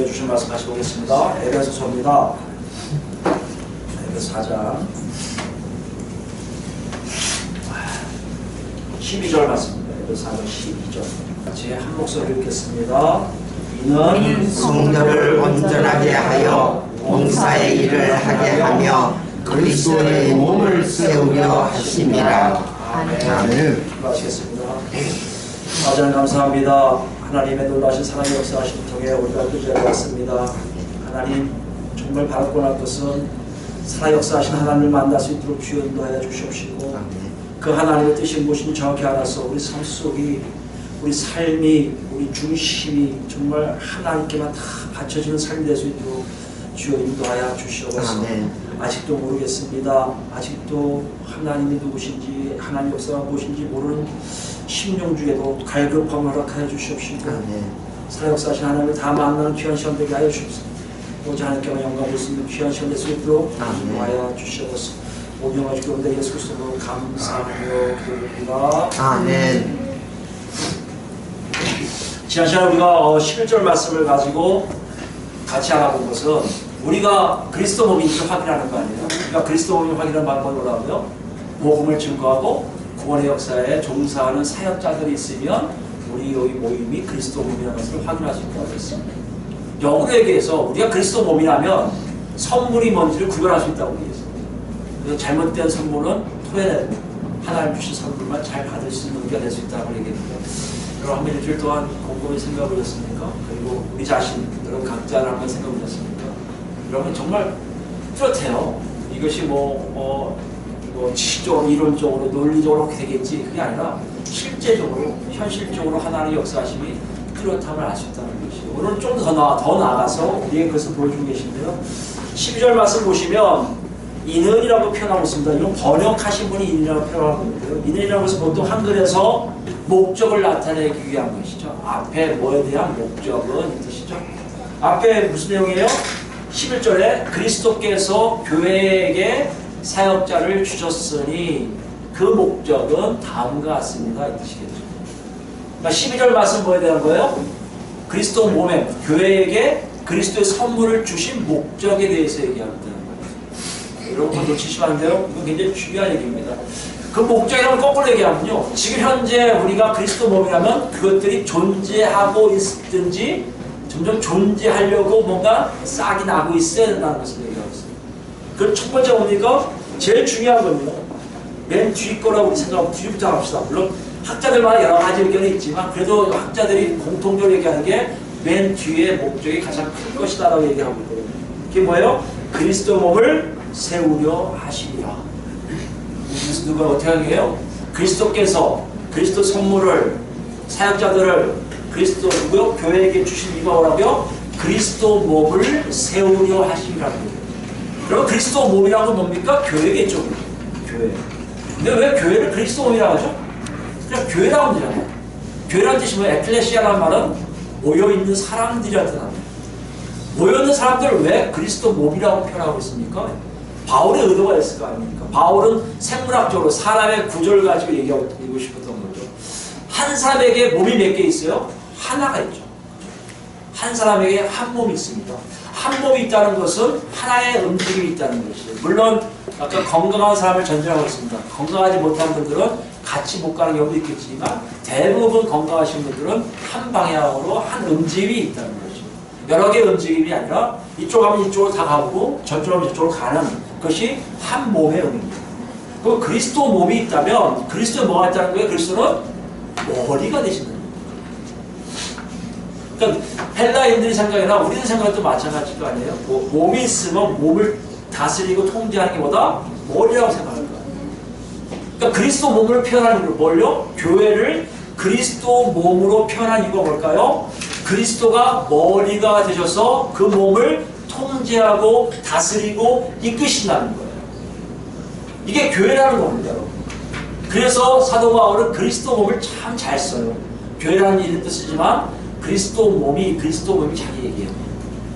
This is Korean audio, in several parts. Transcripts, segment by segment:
주신 말씀 다시 보겠습니다. 에베소서입니다. 에베소 4장 12절 말씀입니다. 에베소 4장 12절 같이 한 목소리 읽겠습니다. 이는 성도를 온전하게 하여 봉사의 일을 하게 하며 그리스도의 몸을 세우려 하심이라. 아멘. 마치겠습니다. 하나님 감사합니다. 하나님의 놀라신 사랑의 역사하심 통해 우리가 그 자리에 왔습니다. 하나님 정말 바라고 할 것은 살아 역사하신 하나님을 만날 수 있도록 주여 인도하여 주시옵시고 그 하나님의 뜻이 무엇인지 정확히 알아서 우리 삶 속이 우리 삶이 우리 중심이 정말 하나님께만 다 바쳐지는 삶이 될 수 있도록 주여 인도하여 주시옵소서. 아직도 모르겠습니다. 아직도 하나님이 누구신지 하나님 역사가 무엇인지 모르는 심령 중에도 갈급함을 허락하여 주시옵시고 살아 역사하신 하나님을 다 만나는 귀한 시간 되게 하여 주옵소서. 오직 하나님께만 영광을 수 있는 귀한 시간 될 수 있도록 인도하여 주시옵소서. 오명하시고 그런데 예수 그리스도로 감사하며 기도드립니다. 아멘. 지난 시간에 우리가 11절 말씀을 가지고 같이 알아본 것은 우리가 그리스도 몸인지 확인하는 거 아니에요? 우리가 그리스도 몸을 확인하는 방법이 뭐라고요? 복음을 증거하고 구원의 역사에 종사하는 사역자들이 있으면 우리 여기 모임이 그리스도 몸이라는 것을 확인할 수 있다고 했어요. 영어로 얘기해서 우리가 그리스도 몸이라면 선물이 뭔지를 구별할 수 있다고 얘기했어요. 그래서 잘못된 선물은 토해내고 하나님 주신 선물만 잘 받을 수 있는 우리가 될 수 있다고 얘기했는데 여러분 한번 일주일 동안 곰곰이 생각해 보셨습니까? 그리고 우리 자신, 여러분 각자를 한번 생각해 보셨습니까? 여러분 정말 뚜렷해요. 이것이 지식적으로, 이론적으로, 논리적으로 그렇게 되겠지. 그게 아니라 실제적으로, 현실적으로 하나님의 역사심이 뚜렷함을 알 수 있다는 것이에요. 오늘은 좀 더 나아가서 우리에게 그것을 보여주고 계신데요. 12절 말씀 보시면 인은이라고 표현하고 있습니다. 이건 번역하신 분이 인이라고 표현하고 있는데요. 인은이라고 해서 보통 한글에서 목적을 나타내기 위한 것이죠. 앞에 뭐에 대한 목적은 이 뜻이죠. 앞에 무슨 내용이에요? 11절에 그리스도께서 교회에게 사역자를 주셨으니 그 목적은 다음과 같습니다. 이 뜻이겠죠. 그러니까 12절 말씀 뭐에 대한 거예요? 그리스도 몸에 교회에게 그리스도의 선물을 주신 목적에 대해서 얘기합니다. 여러분 놓치시면 안 돼요. 이건 굉장히 중요한 얘기입니다. 그 목적이라면 거꾸로 얘기하면요. 지금 현재 우리가 그리스도 몸이라면 그것들이 존재하고 있든지 점점 존재하려고 뭔가 싹이 나고 있어야 된다는 것을 얘기하고 있습니다. 그 첫 번째 뭡니까? 제일 중요한 겁니다. 맨 뒤 거라고 생각하고 뒤부터 합시다. 물론 학자들마다 여러 가지 의견이 있지만 그래도 학자들이 공통적으로 얘기하는 게 맨 뒤에 목적이 가장 큰 것이다라고 얘기하고 있거든요. 그게 뭐예요? 그리스도 몸을 세우려 하시리라. 그래서 누가 어떻게 하는 거예요? 그리스도께서 그리스도 선물을 사역자들을 그리스도 누구요? 교회에게 주신 이유가 뭐라고요? 그리스도 몸을 세우려 하시리라는 거예요. 그럼 그리스도 몸이라는 건 뭡니까? 교회겠죠. 교회. 근데 왜 교회를 그리스도 몸이라고 하죠? 그냥 교회라고 하면 되잖아요. 교회라는 뜻이 뭐예요? 에클레시아라는 말은 모여있는 사람들이라는 뜻입니다. 모여있는 사람들을 왜 그리스도 몸이라고 표현하고 있습니까? 바울의 의도가 있을 거 아닙니까? 바울은 생물학적으로 사람의 구조를 가지고 얘기하고 싶었던 거죠. 한 사람에게 몸이 몇 개 있어요? 하나가 있죠. 한 사람에게 한 몸이 있습니다. 한 몸이 있다는 것은 하나의 움직임이 있다는 것이에요. 물론 아까 건강한 사람을 전제하고 있습니다. 건강하지 못한 분들은 같이 못 가는 경우도 있겠지만 대부분 건강하신 분들은 한 방향으로 한 움직임이 있다는 거죠. 여러 개의 움직임이 아니라 이쪽 하면 이쪽으로 다 가고 저쪽 하면 저쪽으로 가는 것이 한 몸의 의미입니다. 그 그리스도 몸이 있다면 그리스도에 뭐가 있다는 거예요? 그리스도는 머리가 되시는 거예요. 그러니까 헬라인들의 생각이나 우리의 생각도 마찬가지가 아니에요. 몸이 있으면 몸을 다스리고 통제하는 게 뭐다? 머리라고 생각할 거예요. 그러니까 그리스도 몸을 표현하는 거 뭘요? 교회를 그리스도 몸으로 표현한 이유가 뭘까요? 그리스도가 머리가 되셔서 그 몸을 통제하고 다스리고 이끄신다는 거예요. 이게 교회라는 겁니다. 그래서 사도 바울은 그리스도 몸을 참 잘 써요. 교회라는 이름도 쓰지만 그리스도 몸이 자기 얘기예요.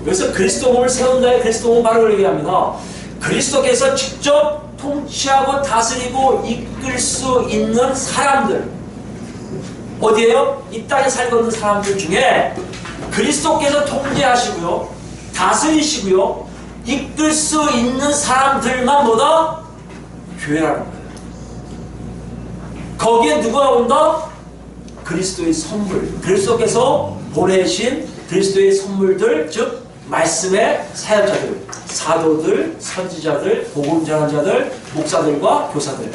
그래서 그리스도 몸을 세운다에 그리스도 몸 바로 얘기합니다. 그리스도께서 직접 통치하고 다스리고 이끌 수 있는 사람들 어디에요? 이 땅에 살고 있는 사람들 중에 그리스도께서 통제하시고요, 다스리시고요, 이끌 수 있는 사람들만 보다 교회라는 거예요. 거기에 누가 온다? 그리스도의 선물, 그리스도께서 보내신 그리스도의 선물들, 즉 말씀의 사역자들, 사도들, 선지자들, 복음 전환자들, 목사들과 교사들,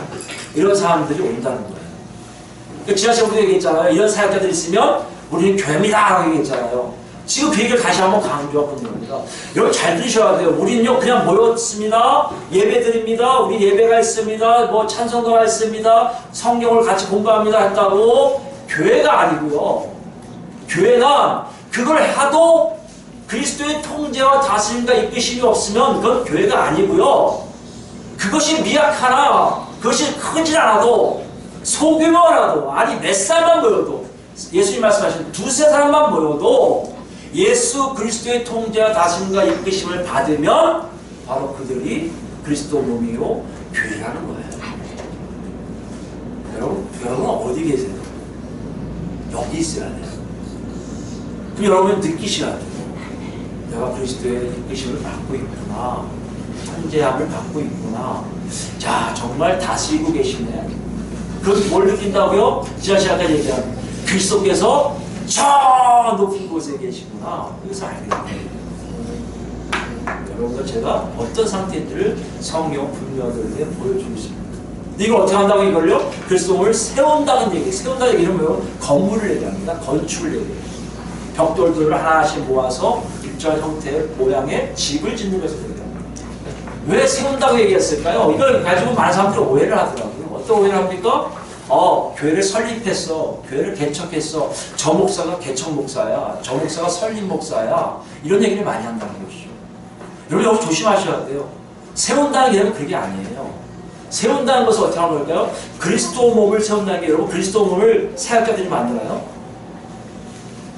이런 사람들이 온다는 거예요. 지난 시간에 우리가 얘기했잖아요. 이런 사역자들이 있으면 우리는 교회입니다 라고 얘기했잖아요. 지금 그 얘기를 다시 한번 강조하고 있는 겁니다. 여러분 잘 들으셔야 돼요. 우리는요 그냥 모였습니다, 예배 드립니다, 우리 예배가 있습니다, 뭐 찬송가가 있습니다, 성경을 같이 공부합니다 했다고 교회가 아니고요. 교회는 그걸 하도 그리스도의 통제와 다스림과 이끄심이 없으면 그건 교회가 아니고요. 그것이 미약하나 그것이 크진 않아도 소규모라도, 아니 몇 사람만 모여도, 예수님 말씀하신 두세 사람만 모여도 예수 그리스도의 통제와 다스림과 이끄심을 받으면 바로 그들이 그리스도 몸이요 교회라는 거예요. 여러분 어디 계세요? 여기 있어야 돼요. 그럼 여러분 느끼셔야 돼요. 내가 그리스도의 이끄심을 받고 있구나, 통제함을 받고 있구나. 자, 정말 다스리고 계시네. 그럼 뭘 느낀다고요? 지난 시간까지 얘기한 그리스도께서 저 높은 곳에 계시구나. 이것을 알게 돼요. 여러분들 제가 어떤 상태인지를 성경 분명하게 보여주고 있습니다. 이걸 어떻게 한다고 이걸요? 그리스도를 세운다는 얘기. 세운다는 얘기는 뭐예요? 건물을 얘기합니다. 건축을 얘기해요. 벽돌들을 하나씩 모아서 일정한 형태의 모양의 집을 짓는 것을 얘기합니다. 왜 세운다고 얘기했을까요? 이걸 가지고 많은 사람들이 오해를 하더라고요. 어떤 오해를 합니까? 교회를 설립했어, 교회를 개척했어, 저 목사가 개척 목사야, 저 목사가 설립 목사야, 이런 얘기를 많이 한다는 것이죠. 여러분 여기 조심하셔야 돼요. 세운다는 게 그게 아니에요. 세운다는 것은 어떻게 하는 걸까요? 그리스도 몸을 세운다는 게, 여러분 그리스도 몸을 사역자들이 만들어요?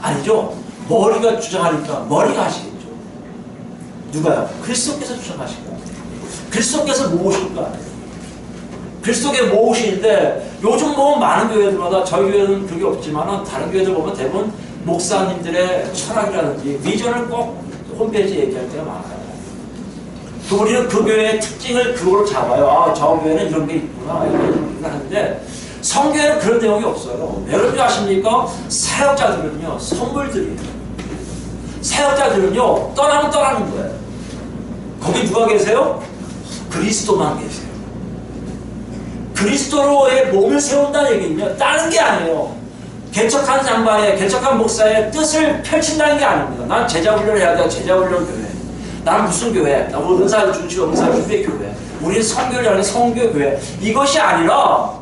아니죠. 머리가 주장하니까 머리가 하시겠죠. 누가요? 그리스도께서 주장하실 거예요. 그리스도께서 모으실 거 아니에요. 그리스도께 모으시는데, 요즘 보면 많은 교회들마다, 저희 교회는 그게 없지만 다른 교회들 보면 대부분 목사님들의 철학이라든지 비전을 꼭 홈페이지에 얘기할 때가 많아요. 우리는 그 교회의 특징을 그거로 잡아요. 저 교회는 이런 게 있구나, 이런 하는데, 성경에는 그런 내용이 없어요. 여러분이 아십니까? 사역자들은요 선물들이에요. 사역자들은요 떠나면 떠나는 거예요. 거기 누가 계세요? 그리스도만 계세요. 그리스도로의 몸을 세운다는 얘기는요 다른 게 아니에요. 개척한 장반에, 개척한 목사의 뜻을 펼친다는 게 아닙니다. 난 제자훈련을 해야 돼. 제자훈련 교회. 난 무슨 교회? 나 뭐 은사 중심, 은사 준비 교회. 우리는 성교를 하는 성교 교회. 이것이 아니라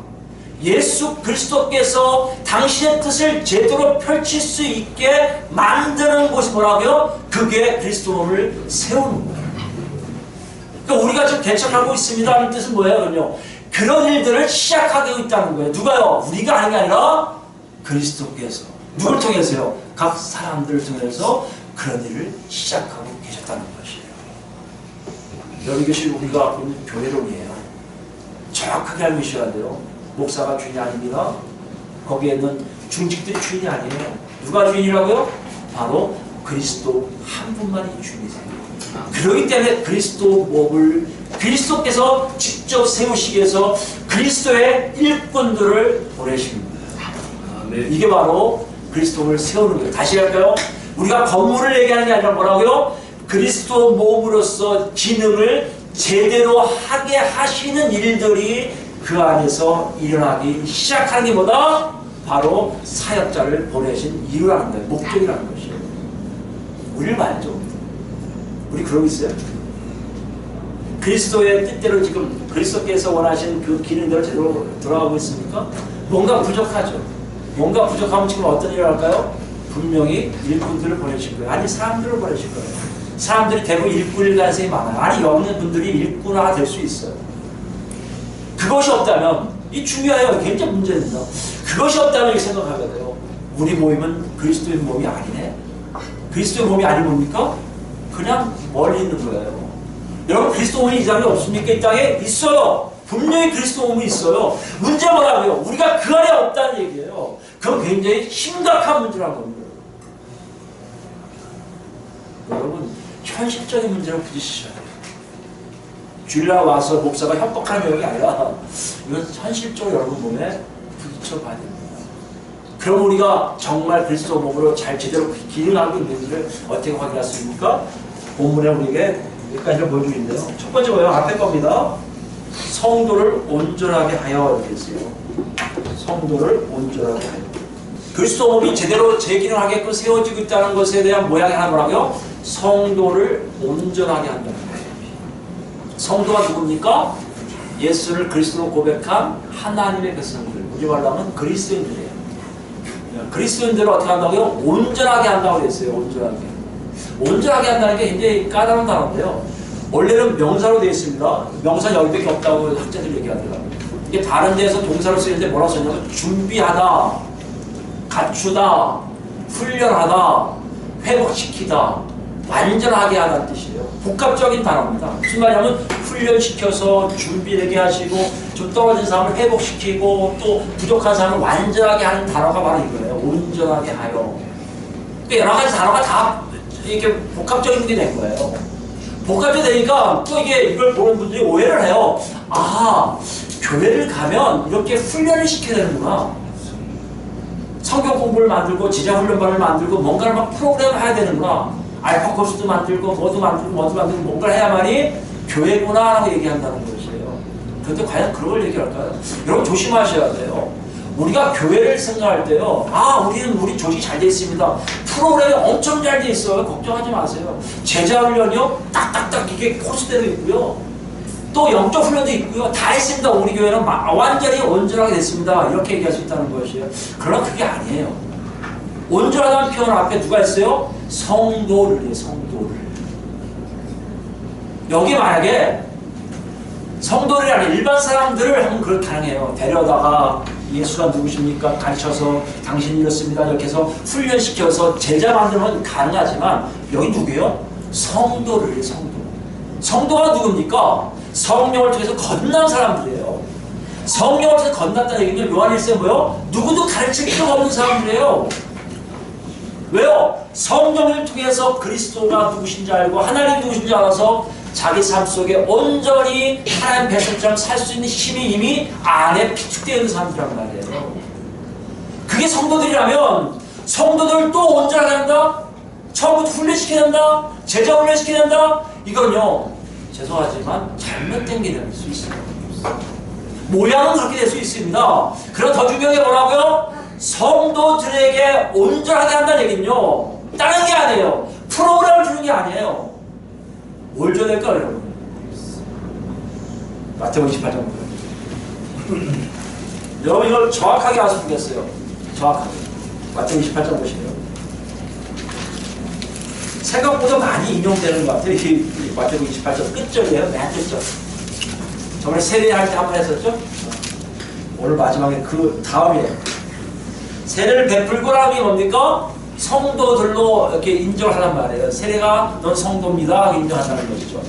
예수 그리스도께서 당신의 뜻을 제대로 펼칠 수 있게 만드는 곳이 뭐라고요? 그게 그리스도 몸을 세우는 거예요. 그러니까 우리가 지금 개척하고 있습니다 하는 뜻은 뭐예요? 그럼요, 그런 일들을 시작하고 있다는 거예요. 누가요? 우리가 하는 게 아니라 그리스도께서. 누굴 통해서요? 각 사람들을 통해서 그런 일을 시작하고 계셨다는 것이에요. 여러분 이것이 우리가 보는 교회론이에요. 정확하게 알고 있어야 돼요. 목사가 주인이 아닙니다. 거기에는 중직들이 주인이 아니에요. 누가 주인이라고요? 바로 그리스도 한 분만이 주인이세요. 그렇기 때문에 그리스도 몸을 그리스도께서 직접 세우시기 위해서 그리스도의 일꾼들을 보내신 거예요. 이게 바로 그리스도를 세우는 거예요. 다시 할까요? 우리가 건물을 얘기하는 게 아니라 뭐라고요? 그리스도 몸으로서 기능을 제대로 하게 하시는 일들이 그 안에서 일어나기 시작하는 게 뭐다? 바로 사역자를 보내신 이유라는 거예요. 목적이라는 것이에요. 우리를 말죠. 우리 그러고 있어요? 그리스도의 뜻대로 지금 그리스도께서 원하신 그 기능대로 제대로 돌아가고 있습니까? 뭔가 부족하죠. 뭔가 부족하면 지금 어떤 일을 할까요? 분명히 일꾼들을 보내실 거예요. 아니 사람들을 보내실 거예요. 사람들이 대부분 일꾼일 가능성이 많아요. 아니 없는 분들이 일꾼화가 될 수 있어요. 그것이 없다면, 이 중요해요. 굉장히 문제입니다. 그것이 없다면 이렇게 생각하게 돼요. 우리 모임은 그리스도의 몸이 아니네. 그리스도의 몸이 아니 뭡니까? 그냥 멀리 있는 거예요. 여러분 그리스도 몸이 이 땅에 없습니까? 이 땅에 있어요. 분명히 그리스도 몸이 있어요. 문제 뭐라고요? 우리가 그 안에 없다는 얘기예요. 그건 굉장히 심각한 문제라는 겁니다. 여러분 현실적인 문제로 부딪히셔야 돼요. 주일날 와서 목사가 협박하는 내용이 아니라 이건 현실적으로 여러분 몸에 부딪혀 봐야 됩니다. 그럼 우리가 정말 그리스도 몸으로 잘 제대로 기능하고 있는지를 어떻게 확인할 수 있습니까? 본문에 우리에게 몇 가지를 보여주고 있는데요. 첫 번째 뭐예요? 앞에 겁니다. 성도를 온전하게 하여 이렇게 있어요. 성도를 온전하게 하여. 그리스도 몸이 제대로 재기능하게끔 세워지고 있다는 것에 대한 모양이 하나 뭐라고요? 성도를 온전하게 한다는 거예요. 성도가 누굽니까? 예수를 그리스도로 고백한 하나님의 백성들. 우리 말로 하면 그리스도인들이에요. 그리스도인들을 어떻게 한다고요? 온전하게 한다고 했어요. 온전하게. 온전하게 한다는 게 굉장히 까다로운 단어인데요. 원래는 명사로 되어 있습니다. 명사는 여기밖에 없다고 학자들이 얘기하더라고요. 이게 다른 데서 동사로 쓰이는데 뭐라고 썼냐면 준비하다, 갖추다, 훈련하다, 회복시키다, 완전하게 하다는 뜻이에요. 복합적인 단어입니다. 무슨 말이냐면 훈련시켜서 준비되게 하시고 좀 떨어진 사람을 회복시키고 또 부족한 사람을 완전하게 하는 단어가 바로 이거예요. 온전하게 하여. 그러니까 여러 가지 단어가 다 이렇게 복합적인 게 된 거예요. 복합이 되니까 또 이걸 보는 분들이 오해를 해요. 아, 교회를 가면 이렇게 훈련을 시켜야 되는구나. 성경 공부를 만들고 지자훈련반을 만들고 뭔가를 막 프로그램을 해야 되는구나. 알파 코스도 만들고 뭐도 만들고 뭔가를 해야만이 교회구나 라고 얘기한다는 것이에요. 그런데 과연 그런 걸 얘기할까요? 여러분 조심하셔야 돼요. 우리가 교회를 생각할 때요. 아, 우리 조직이 잘 돼 있습니다. 프로그램이 엄청 잘 돼 있어요. 걱정하지 마세요. 제자훈련이요. 딱딱딱 이게 코스대로 있고요. 또 영적 훈련도 있고요. 다 있습니다. 우리 교회는 완전히 온전하게 됐습니다. 이렇게 얘기할 수 있다는 것이에요. 그러나 그게 아니에요. 온전하다는 표현 앞에 누가 있어요? 성도를요. 성도를. 여기 만약에 성도들이 아니라 일반 사람들을 하면 그렇게 가능해요. 데려다가 예수가 누구십니까? 가르쳐서 당신이 이렇습니다. 이렇게 해서 훈련시켜서 제자 만들면 가능하지만 여기 누구예요? 성도를. 성도. 성도가 누굽니까? 성령을 통해서 건난 사람들이에요. 성령을 통해서 건났다는 얘기는 요한일서에 뭐예요? 누구도 가르칠 필요가 없는 사람들이에요. 왜요? 성령을 통해서 그리스도가 누구신지 알고 하나님 누구신지 알아서 자기 삶 속에 온전히 하나님 백성처럼 살 수 있는 힘이 이미 안에 비축되어 있는 사람들이란 말이에요. 그게 성도들이라면 성도들 또 온전하게 한다? 처음부터 훈련시켜야 된다? 제자 훈련시켜야 된다? 이건요, 죄송하지만 잘못된 게 될 수 있어요. 모양은 그렇게 될 수 있습니다. 그럼 더 중요한 게 뭐라고요? 성도들에게 온전하게 한다는 얘기는요, 다른 게 아니에요. 프로그램을 주는 게 아니에요. 뭘 줘야 될까요, 여러분? 마태복음 28장 여러분 이걸 정확하게 알아서 주겠어요. 정확하게. 마태복음 28장 보시면 생각보다 많이 인용되는 것 같아요. 이 마태복음 28장 끝절이에요. 맨 끝절. 저번에 세례할 때 한 번 했었죠? 오늘 마지막에 그 다음이에요. 세례를 베풀고 나면 뭡니까? 성도들로 이렇게 인정을 하란 말이에요. 세례가 넌 성도입니다. 인정한다는 것이죠.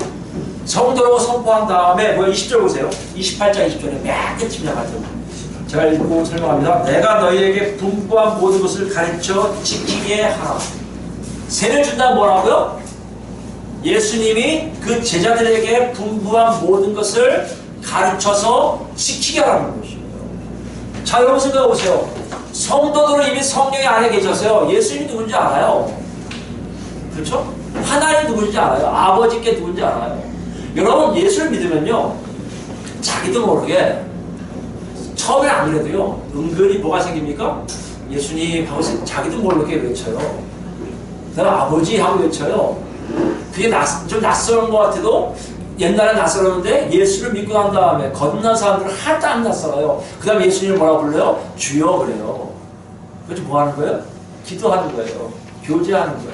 성도로 선포한 다음에 뭐 20절 보세요. 28장 20절에 맨 끝입니다. 같은. 제가 읽고 설명합니다. 내가 너희에게 분부한 모든 것을 가르쳐 지키게 하라. 세례를 준다면 뭐라고요? 예수님이 그 제자들에게 분부한 모든 것을 가르쳐서 지키게 하라는 것이에요. 자, 여러분 생각해 보세요. 성도들은 이미 성령의 안에 계셔서요. 예수님이 누군지 알아요. 그렇죠? 하나님 누군지 알아요. 아버지께 누군지 알아요. 여러분 예수를 믿으면요, 자기도 모르게 처음에 안 그래도요, 은근히 뭐가 생깁니까? 예수님 하고 자기도 모르게 외쳐요. 내가 아버지 하고 외쳐요. 그게 좀 낯설은 것 같아도 옛날에 낯설었는데 예수를 믿고 난 다음에 건넌 사람들은 하나도 안 낯설어요. 그 다음에 예수님을 뭐라고 불러요? 주여 그래요. 그래서 뭐 하는 거예요? 기도하는 거예요. 교제하는 거예요.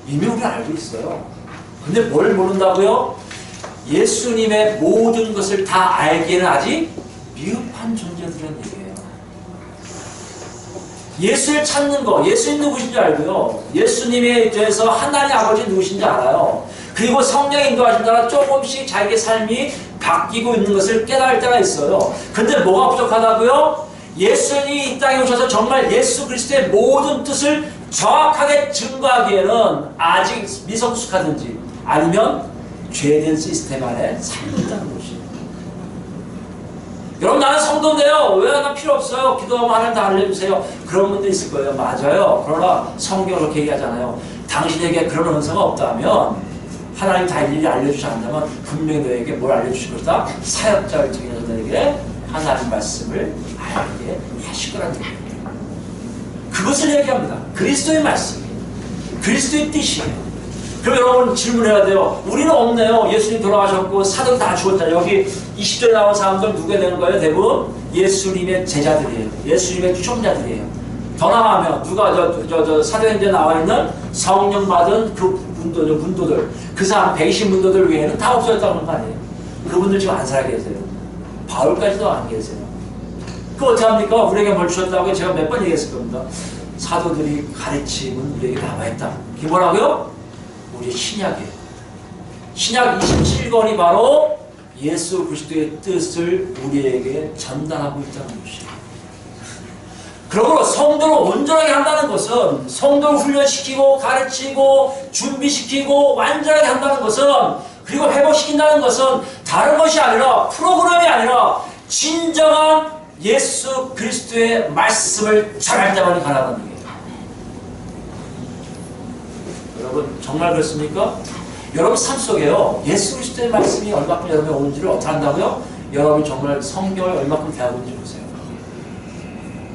이미 우리는 알고 있어요. 근데 뭘 모른다고요? 예수님의 모든 것을 다 알기에는 아직 미흡한 존재들은 얘기예요. 예수를 찾는 거, 예수님 누구신지 알고요. 예수님에 대해서 하나님 아버지 누구신지 알아요. 그리고 성령 인도하신 따라 조금씩 자기의 삶이 바뀌고 있는 것을 깨달을 때가 있어요. 근데 뭐가 부족하다고요? 예수님이 이 땅에 오셔서 정말 예수 그리스도의 모든 뜻을 정확하게 증거하기에는 아직 미성숙하든지 아니면 죄된 시스템 안에 살고 있다는 것이에요. 여러분, 나는 성도인데요. 왜 나 필요 없어요? 기도하면 하나님 다 알려주세요. 그런 분도 있을 거예요. 맞아요. 그러나 성경은 그렇게 얘기하잖아요. 당신에게 그런 은사가 없다면, 하나님 다 일일이 알려주지 않는다면 분명히 너에게 뭘 알려주실 것이다? 사역자를 통해서 너에게 하나님 말씀을 알게 하실 거라는 얘기예요. 그것을 얘기합니다. 그리스도의 말씀, 그리스도의 뜻이에요. 그럼 여러분 질문해야 돼요. 우리는 없네요. 예수님 돌아가셨고 사도들 다 죽었잖아요. 여기 20절에 나온 사람들 누가 되는 거예요? 대부분 예수님의 제자들이에요. 예수님의 추종자들이에요. 더 나가면 누가 사도행전에 나와 있는 성령 받은 그 문도들, 그 사람 120문도들 외에는 다 없어졌다는 거 아니에요. 그분들 지금 안 살아 계세요. 바울까지도 안 계세요. 그 어떻게 합니까? 우리에게 뭘 주셨다고 제가 몇 번 얘기했을 겁니다. 사도들이 가르침은 우리에게 남아있다. 그게 뭐라고요? 우리 신약이에요. 신약 27권이 바로 예수 그리스도의 뜻을 우리에게 전달하고 있다는 것이에요. 그러므로 성도를 온전하게 한다는 것은, 성도를 훈련시키고 가르치고 준비시키고 완전하게 한다는 것은, 그리고 회복시킨다는 것은 다른 것이 아니라, 프로그램이 아니라 진정한 예수 그리스도의 말씀을 전할 때만이 가능한 거예요. 여러분 정말 그렇습니까? 여러분 삶 속에요, 예수 그리스도의 말씀이 얼마큼 여러분이 오는지를 어떻게 한다고요? 여러분이 정말 성경을 얼마큼 배워보는지 보세요.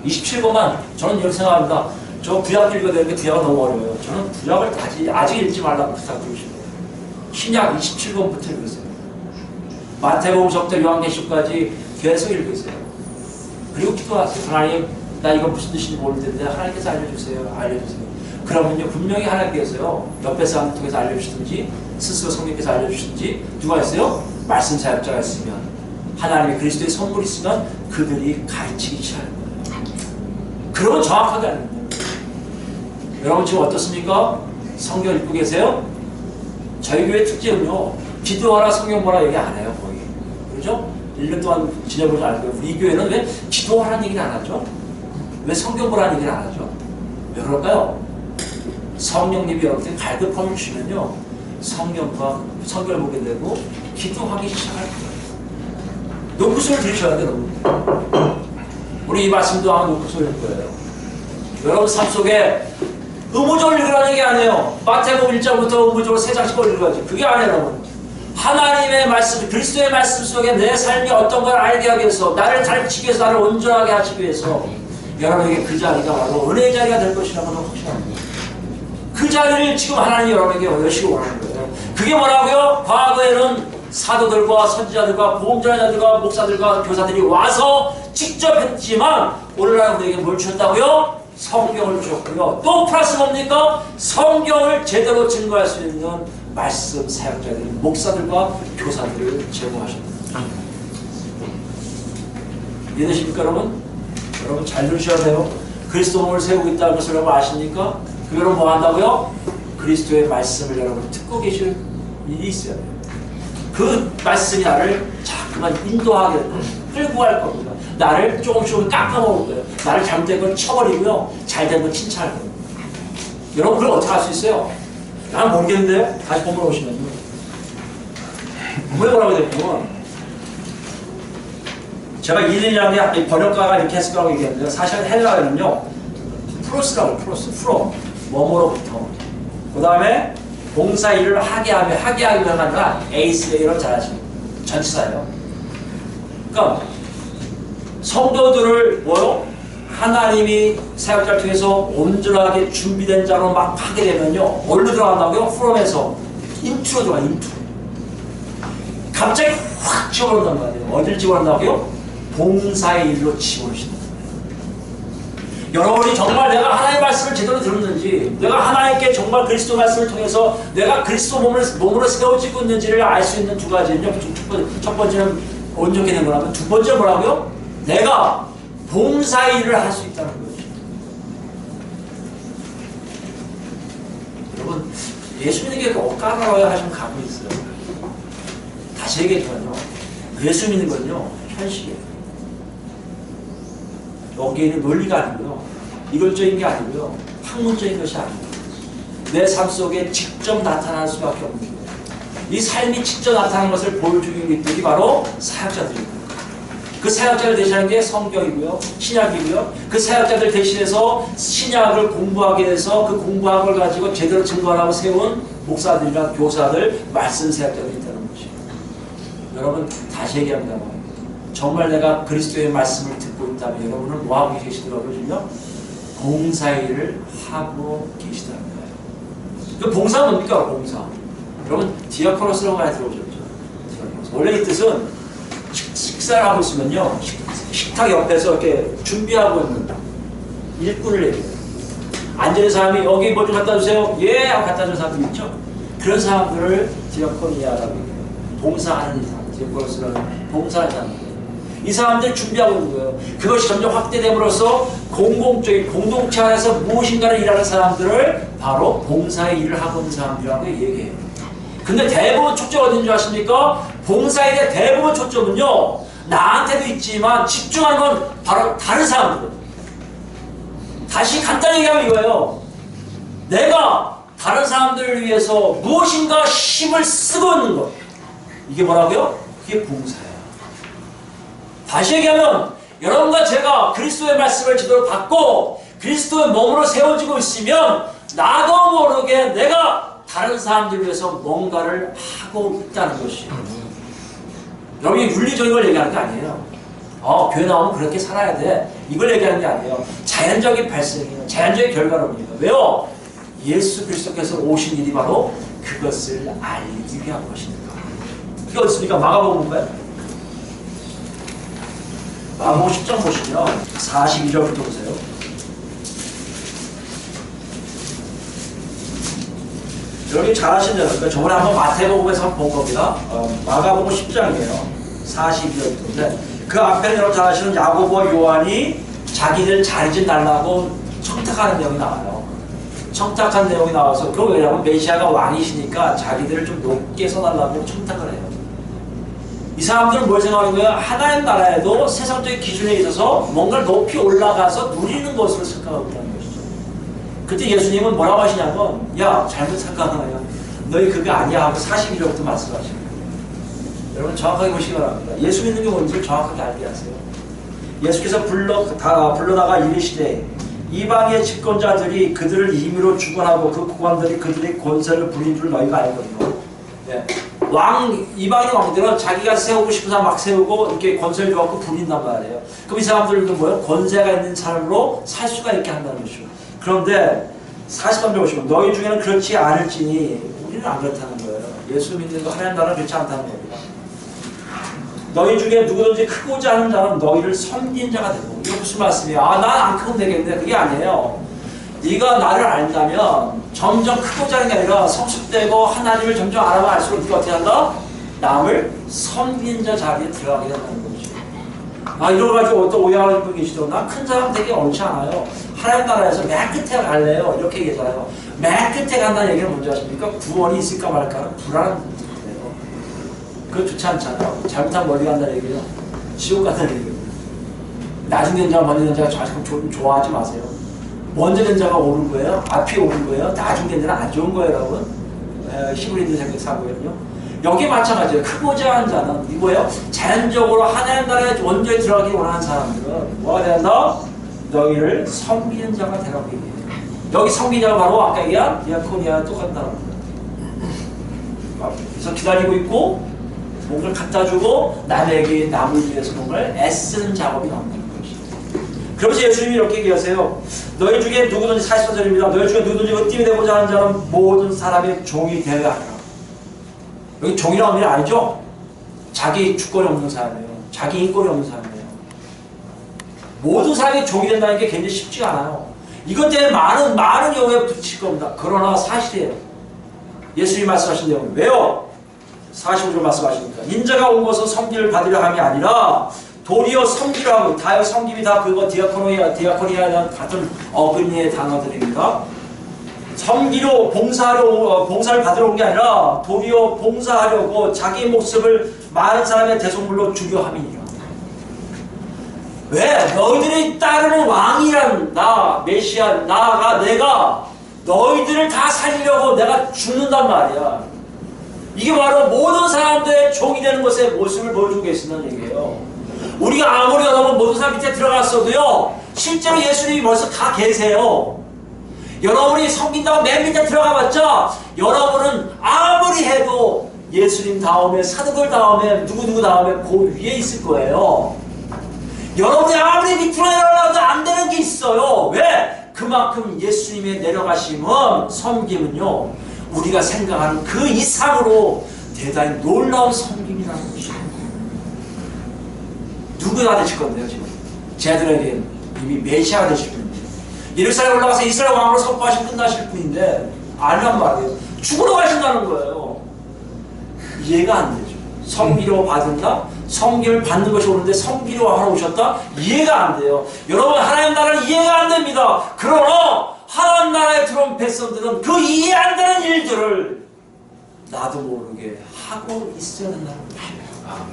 27권만 저는 이렇게 생각합니다. 저 구약 읽어야 되는데 구약은 너무 어려워요. 저는 구약을 아직 읽지 말라고 부탁드리고 싶어요. 신약 27권부터 읽으세요. 마태복음서부터 요한계시록까지 계속 읽으세요. 그리고 기도하세요. 하나님, 나 이거 무슨 뜻인지 모르는데 하나님께서 알려주세요. 알려주세요. 그러면요, 분명히 하나님께서요, 옆에 사람을 통해서 알려주시든지 스스로 성령께서 알려주시든지 누가 있어요? 말씀 사역자가 있으면, 하나님의 그리스도의 선물이 있으면 그들이 가르치기 시작하는 거예요. 그러면 정확하게 아는 거예요. 여러분 지금 어떻습니까? 성경 읽고 계세요? 저희 교회 특징은요, 기도하라 성경 보라 얘기 안 해요. 거의. 그렇죠? 1년 동안 지내보지 않을 거예요. 우리 교회는 왜 기도하라는 얘기를 안 하죠? 왜 성경 보라는 얘기를 안 하죠? 왜 그럴까요? 성령님이 여러분한테 갈급함을 주시면요, 성경을 보게 되고 기도하기 시작할 거예요. 노크소리를 들으셔야 돼요, 여러분. 우리 이 말씀도 아마 노크소리일 거예요. 여러분 삶 속에 의무적으로 읽으라는 얘기 아니에요. 마태복음 1장부터 의무적으로 3장씩 읽어야지. 그게 아니에요, 여러분. 하나님의 말씀, 그리스도의 말씀 속에 내 삶이 어떤 걸 알게 하기 위해서, 나를 가르치기 위해서, 나를 온전하게 하시기 위해서 여러분에게 그 자리가 바로 은혜의 자리가 될 것이라고 확신합니다. 그 자리를 지금 하나님이 여러분에게 열심히 원하는 거예요. 그게 뭐라고요? 과거에는 사도들과 선지자들과 보험전자들과 목사들과 교사들이 와서 직접 했지만, 오늘날 우리에게 뭘 주셨다고요? 성경을 주셨고요. 또 플러스 뭡니까? 성경을 제대로 증거할 수 있는 말씀 사역자들, 목사들과 교사들을 제공하십니다. 이해되십니까, 여러분? 여러분 잘 들으셔야 돼요. 그리스도 몸을 세우고 있다는 것을 여러분 아십니까? 그 여러분 뭐 한다고요? 그리스도의 말씀을 여러분 듣고 계실 일이 있어야 돼요. 그 말씀이 나를 자꾸만 인도하게 될 겁니다. 끌고 갈 겁니다. 나를 조금씩 깎아먹을 거예요. 나를 잘못된 걸 쳐버리고요, 잘된 걸 칭찬할 거예요. 여러분 그걸 어떻게 할 수 있어요? 난 모르겠는데요? 다시 본문 오시면요. 왜 뭐라고 됐구먼? 제가 1~2년에 번역가가 이렇게 했을 거라고 얘기했는데, 사실은 헬라어는요, 프로스라고, 프로. 뭐뭐로부터. 그 다음에 봉사 일을 하게 하면, 하게 하기 위한 아니라 에이스 이런 잘하시는 전치사예요. 그러니까 성도들을 뭐요? 하나님이 사역자를 통해서 온전하게 준비된 자로 막 하게 되면요, 어디로 들어간다고요? 프롬에서 인투로 들어가, 인투. 갑자기 확 집어넣는단 말이에요. 어디를 집어넣는다고요? 봉사의 일로 집어넣으신다. 여러분이 정말 내가 하나님의 말씀을 제대로 들었는지, 내가 하나님께 정말 그리스도 말씀을 통해서 내가 그리스도 몸으로 세워지고 있는지를 알 수 있는 두 가지는요. 첫 번째는 온전히 된 거라면, 두 번째는 뭐라고요? 내가 봉사의 일을 할 수 있다는 거죠. 여러분, 예수 믿는 게 까다로워야 하시면 가고 있어요. 다시 얘기했지만요, 예수 믿는 건요, 현실이에요. 여기에 있는 논리가 아니고요, 이론적인 게 아니고요. 학문적인 것이 아니에요. 내 삶 속에 직접 나타날 수밖에 없는 거예요. 이 삶이 직접 나타나는 것을 보여주는 것들이 바로 사역자들입니다. 그 사역자를 대신하는 게 성경이고요. 신약이고요. 그 사역자들 대신해서 신약을 공부하게 돼서 그 공부한 걸 가지고 제대로 증거하고 세운 목사들이나 교사들, 말씀 사역자들이 있다는 것이에요. 여러분 다시 얘기합니다. 정말 내가 그리스도의 말씀을 듣고 있다면 여러분은 뭐 하고 계시더라고요? 지금요? 봉사일을 하고 계시다는 거예요. 그 봉사는 뭡니까? 봉사. 여러분 디아코노스라고 많이 들어오셨죠? 원래 이 뜻은 식사를 하고 있으면요, 식탁 옆에서 이렇게 준비하고 있는 일꾼을 얘기해요. 앉은 사람이 여기 뭐 좀 갖다 주세요. 예! 하고 갖다 주는 사람들 있죠? 그런 사람들을 디아코니아라고 얘기해요. 봉사하는 사람, 디아코노스라는 봉사하는 사람들. 이 사람들 준비하고 있는 거예요. 그것이 점점 확대됨으로써 공공적인 공동체 안에서 무엇인가를 일하는 사람들을 바로 봉사의 일을 하고 있는 사람들이라고 얘기해요. 근데 대부분 초점이 어딘 줄 아십니까? 봉사일의 대부분 초점은요, 나한테도 있지만 집중하는 건 바로 다른 사람들. 다시 간단히 얘기하면 이거예요. 내가 다른 사람들을 위해서 무엇인가 힘을 쓰고 있는 것. 이게 뭐라고요? 그게 봉사예요. 다시 얘기하면 여러분과 제가 그리스도의 말씀을 제대로 받고 그리스도의 몸으로 세워지고 있으면 나도 모르게 내가 다른 사람들을 위해서 뭔가를 하고 있다는 것이에요. 여러분이 윤리적인 걸 얘기하는 게 아니에요. 교회 나오면 그렇게 살아야 돼. 이걸 얘기하는 게 아니에요. 자연적인 발생이에요. 자연적인 결과론입니다. 왜요? 예수 그리스도께서 오신 일이 바로 그것을 알기 위한 것입니다. 그게 어딨습니까? 마가복음 볼까요? 마가복음 10장 보시면 42절부터 보세요. 여러분이 잘 아시는 그러니까 저번에 한번 마태복음에서 한번 본 겁니다. 마가복음 10장이에요. 42절부터. 그 앞에는 여러분 잘 아시는 야고보와 요한이 자기들 자리 달라고 청탁하는 내용이 나와요. 청탁한 내용이 나와서 그거 왜냐면 메시아가 왕이시니까 자기들을 좀 높게 써달라고 청탁을 해요. 이 사람들은 뭘 생각하는 거예요? 하나님 나라에도 세상적인 기준에 있어서 뭔가를 높이 올라가서 누리는 것으로 생각하고 있다는 것이죠. 그때 예수님은 뭐라고 하시냐면, 야, 잘못 생각하나요? 너희 그게 아니야 하고 42절부터 말씀하시는 거예요. 여러분 정확하게 보시기 바랍니다. 예수 믿는 게 뭔지를 정확하게 알게 하세요. 예수께서 불러다가 이르시되 이방의 집권자들이 그들을 임의로 주관하고 그 국왕들이 그들의 권세를 부린 줄 너희가 알거든요. 네. 이방의 왕들은 자기가 세우고 싶은 사람 막 세우고 이렇게 권세를 줘갖고 부린단 말이에요. 그럼 이 사람들은 뭐예요? 권세가 있는 사람으로 살 수가 있게 한다는 것이죠. 그런데 43절 보시면 너희 중에는 그렇지 않을지니 우리는 안 그렇다는 거예요. 예수 믿는 거 하나님 나라는 그렇지 않다는 겁니다. 너희 중에 누구든지 크고자 하는 자는 너희를 섬긴 자가 되고. 이게 무슨 말씀이에요? 난 안 크면 되겠네. 그게 아니에요. 네가 나를 안다면 점점 크고자 하는 게 아니라 성숙되고 하나님을 점점 알아가 알수록 네가 어떻게 한다? 남을 섬긴 자 자리에 들어가게 된다는 거죠. 이런 거 가지고 어떤 오해하는 분 계시더라고요. 난 큰 사람 되게 옳지 않아요. 하나님 나라에서 맨 끝에 갈래요. 이렇게 얘기하잖아요. 맨 끝에 간다는 얘기는 뭔지 아십니까? 구원이 있을까 말까는 불안한 문제예요. 그거 좋지 않잖아요. 잘못하면 멀리 간다는 얘기예요. 지옥 간다는 얘기예요. 나중 된 자와 먼저 된 자가 좋아하지 마세요. 먼저 된 자가 옳은 거예요. 앞이 옳은 거예요. 나중 된 자는 안 좋은 거예요, 여러분. 히브리들 생각 사고는요. 여기 마찬가지예요. 크고자 하는 자는 이거예요. 자연적으로 하나님 나라에 원전에 들어가기 원하는 사람들은 뭐가 된다? 너희를 섬기는 자가 되라고 얘기해요. 여기 섬기는 자가 바로 아까 얘기한 디아코니아와 똑같다는 겁니다. 그래서 기다리고 있고 뭔가를 갖다 주고 남에게 남을 위해서 뭔가를 애쓰는 작업이 나온다는 것이죠. 그러면서 예수님이 이렇게 얘기하세요. 너희 중에 누구든지 44절입니다. 너희 중에 누구든지 으뜸이 되고자 하는 자는 모든 사람의 종이 되어야 하라. 여기 종이라는 의미는 아니죠? 자기 주권이 없는 사람이에요. 자기 인권이 없는 사람이에요. 모든 사람이 종이 된다는 게 굉장히 쉽지가 않아요. 이것 때문에 많은 경우에 부딪힐 겁니다. 그러나 사실이에요. 예수님이 말씀하신 내용은 왜요? 45절 말씀하십니다. 인자가 온 것은 섬기를 받으려 함이 아니라 도리어 섬기려 하고, 다 섬김이 다 그거 디아코니아라는 같은 어근리의 단어들입니다. 섬기로 봉사를 받으러 온 게 아니라 도리어 봉사하려고 자기 목숨을 많은 사람의 대속물로 주려 함이니라. 왜? 너희들이 따르는 왕이란 나, 메시아, 내가 너희들을 다 살리려고 내가 죽는단 말이야. 이게 바로 모든 사람들의 종이 되는 것의 모습을 보여주고 계신다는 얘기예요. 우리가 아무리 여러분 모든 사람 밑에 들어갔어도요, 실제로 예수님이 벌써 가 계세요. 여러분이 섬긴다고 맨 밑에 들어가봤자 여러분은 아무리 해도 예수님 다음에, 사도들 다음에, 누구누구 다음에 그 위에 있을 거예요. 여러분이 아무리 밑으로 내려가도 안 되는 게 있어요. 왜? 그만큼 예수님의 내려가심은, 섬김은요, 우리가 생각하는 그 이상으로 대단히 놀라운 섬김이라는 것이에요. 누구나 되실 건데요, 지금. 쟤들에게 이미 메시아가 되실 분인데. 예루살렘 올라가서 이스라엘 왕으로 선포하시면 끝나실 분인데, 아니란 말이에요. 죽으러 가신다는 거예요. 이해가 안 되죠. 섬기려 받은다? 섬김을 받는 것이 오는데 섬기려 하러 오셨다? 이해가 안 돼요. 여러분, 하나님 나라는 이해가 안 됩니다. 그러나 하나님 나라에 들어온 백성들은 그 이해 안 되는 일들을 나도 모르게 하고 있어야 된다는 거예요.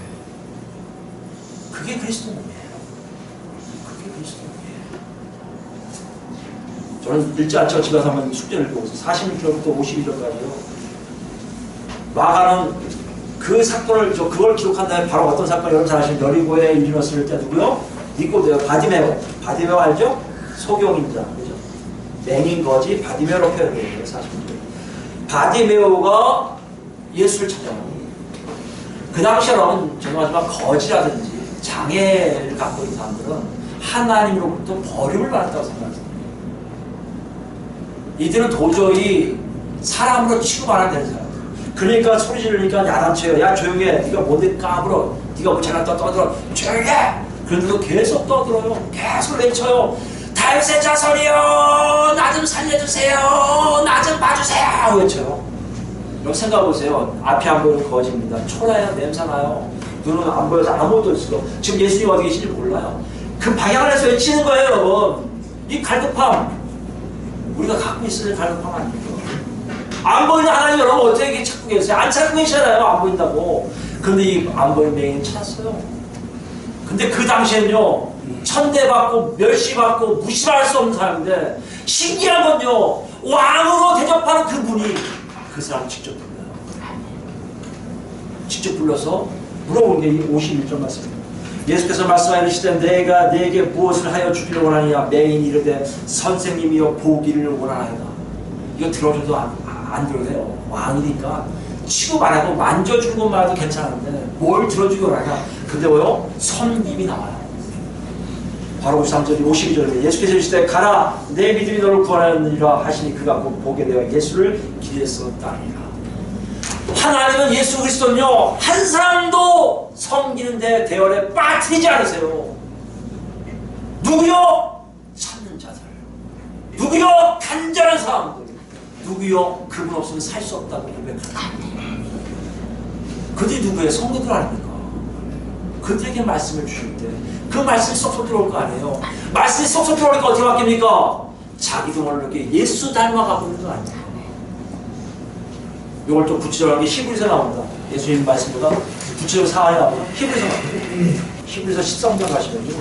그게 그리스도 몸이에요. 그게 그리스도 몸이에요. 저는 읽지 않죠. 집에 가서 한번 숙제를 읽고 46절부터 52절까지요. 마가는 그 사건을, 그걸 기록한 다음에 바로 어떤 사건, 여러분 잘 아시는 여리고에 이르렀을 때 누구요? 니고데요. 바디메오. 바디메오 알죠? 소경인자. 그죠? 맹인 거지 바디메오로 표현되어요. 사실. 바디메오가 예수를 찾아갑니다. 그 당시에 여러분, 죄송하지만 거지라든지 장애를 갖고 있는 사람들은 하나님으로부터 버림을 받았다고 생각합니다. 이들은 도저히 사람으로 취급 안 되는 사람. 그러니까 소리 지르니까 야단쳐요. 야 조용히 해. 네가 뭔데 까불어. 네가 뭐 잘났다 떠들어. 조용히 해. 그런데도 계속 떠들어요. 계속 외쳐요. 다윗의 자손이요, 나 좀 살려주세요. 나 좀 봐주세요. 외쳐요. 여러분 생각해보세요. 앞이 안 보이는 거지입니다. 초라해요. 냄새나요. 눈은 안 보여서 아무것도 없어. 지금 예수님 어디 계신지 몰라요. 그 방향을 해서 외치는 거예요, 여러분. 이 갈급함, 우리가 갖고 있어야 갈급함 아닙니까? 안 보이는 하나님 여러분 어떻게 찾고 계세요? 안 찾고 계시잖아요. 안 보인다고. 근데 이 안 보이는 맹인 찾았어요. 근데 그 당시엔요, 천대받고 멸시받고 무시할 수 없는 사람인데, 신기한 건요, 왕으로 대접하는 그분이 그 사람 직접 불러요. 직접 불러서 물어본 게 이 51절 말씀입니다. 예수께서 말씀하시되 내가 네게 무엇을 하여 주기를 원하느냐? 맹인이 이르되 선생님이여 보기를 원하나이다. 이거 들어줘도 안 들어요. 왕이니까 취급 안 하고 만져주는 것만 해도 괜찮은데 뭘 들어주기 원하냐? 근데 왜요? 섬김이 나와요. 바로 53절이 52절입니다. 예수께서 이르시되 가라 내 믿음이 너를 구원하느니라 하시니 그가 곧 보게 되어 예수를 길에서 따르니라. 하나님은 예수 그리스도는요, 한 사람도 섬기는데 대열에 빠뜨리지 않으세요. 누구요? 찾는 자들. 누구요? 간절한 사람들. 누구요? 그분 없으면 살 수 없다고 고백하는 그들이 누구예요? 성도들 아닙니까? 그들에게 말씀을 주실 때 그 말씀이 쏙쏙 들어올 거 아니에요. 말씀이 쏙쏙 들어오니까 어떻게 바뀝니까? 자기도 모르게 예수 닮아가고 있는 거 아니에요. 이걸 좀 구체적하게 히브리서 나옵니다. 예수님 말씀보다 구체적 사안이 나옵니다. 히브리서 나옵니다. 히브리서 13장 가시면요,